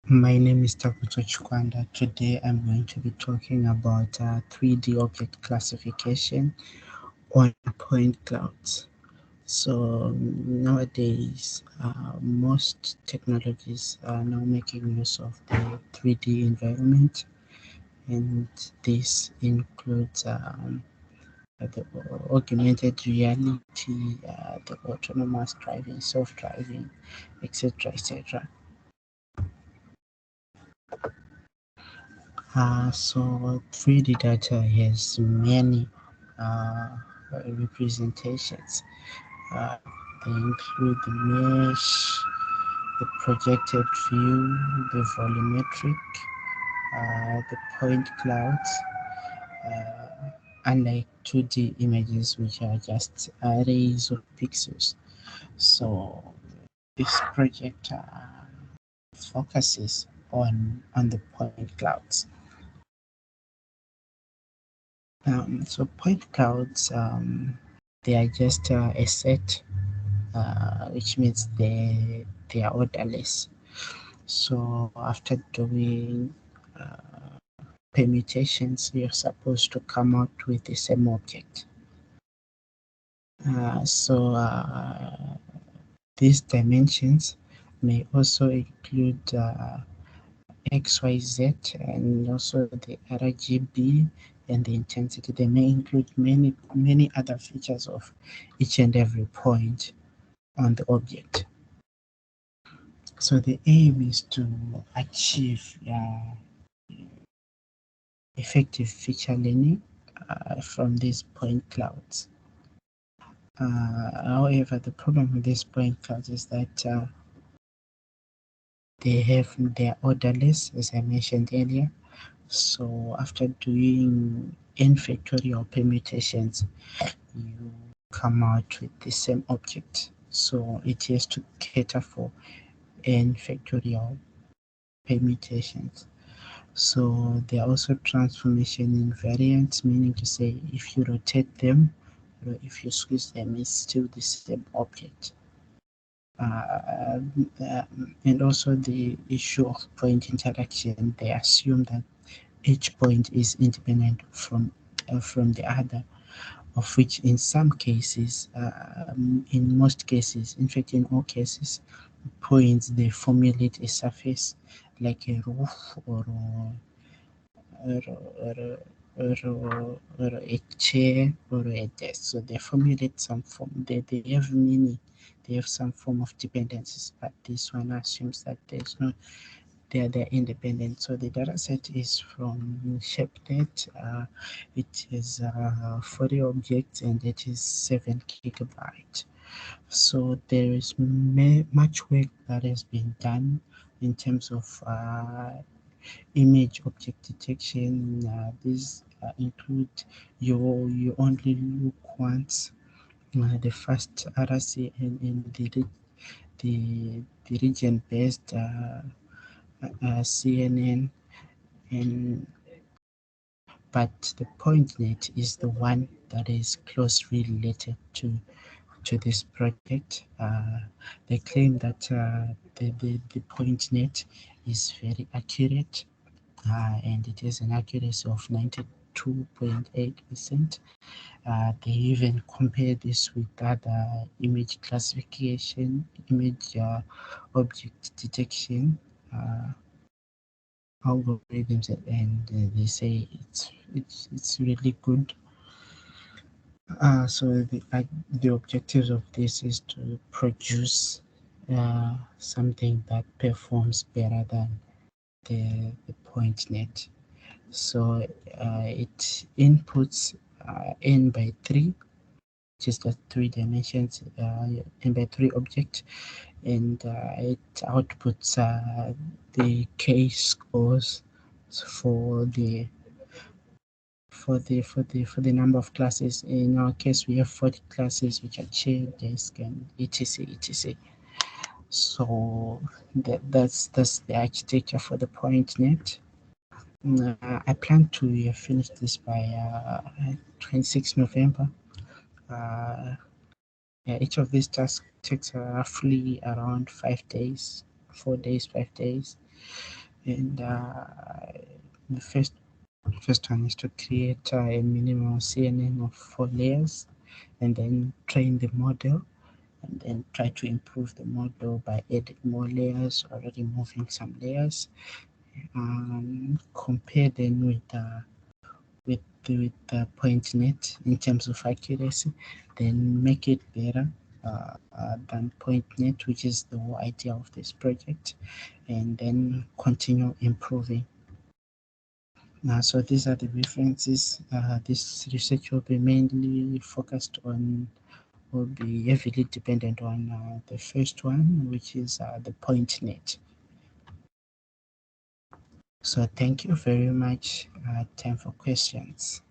My name is Takuto Chikwanda. Today I'm going to be talking about 3D object classification on point clouds. So nowadays, most technologies are now making use of the 3D environment, and this includes the augmented reality, the autonomous driving, self-driving, etc., etc. So 3D data has many uh, representations. Uh, they include the mesh, the projected view, the volumetric, the point clouds, unlike 2D images, which are just arrays of pixels. So this project focuses on the point clouds. So point clouds, they are just a set, which means they are orderless. So after doing permutations, you're supposed to come out with the same object. So these dimensions may also include XYZ and also the RGB and the intensity. They may include many other features of each and every point on the object. So the aim is to achieve effective feature learning from these point clouds. However, the problem with these point clouds is that they are orderless, as I mentioned earlier. So after doing n factorial permutations, you come out with the same object. So it has to cater for n factorial permutations. So there are also transformation invariants, meaning to say if you rotate them or if you squeeze them, it's still the same object. Uh, and also the issue of point interaction, they assume that each point is independent from the other, of which in some cases, in most cases, in fact in all cases, points they formulate a surface like a roof or, or, or a chair or a desk. So they formulate some form. They have many. They have some form of dependencies, but this one assumes that there's no they're independent. So the data set is from ShapeNet. It is 40 objects and it is 7 gigabyte. So there is much work that has been done in terms of image object detection. These include you only look once. The first RC and the region based CNN, and but the point net is the one that is closely related to this project. They claim that the point net is very accurate, and it has an accuracy of 92.8%. They even compare this with other image classification, image object detection algorithms, and they say it's really good. So the objectives of this is to produce something that performs better than the point net. So it inputs n by 3, which is the 3 dimensions, n by 3 object, and it outputs the k scores for the number of classes. In our case, we have 40 classes, which are chair, desk, and etc. etc. So that's the architecture for the point net. I plan to finish this by 26 November. Uh, yeah, each of these tasks takes roughly around 5 days. 4 days, 5 days. And the first one is to create a minimal CNN of 4 layers, and then train the model, and then try to improve the model by adding more layers or removing some layers. Compare them with the PointNet in terms of accuracy, then make it better than PointNet, which is the whole idea of this project, and then continue improving. So these are the references. This research will be mainly focused on, will be heavily dependent on the first one, which is the PointNet. So thank you very much. Time for questions.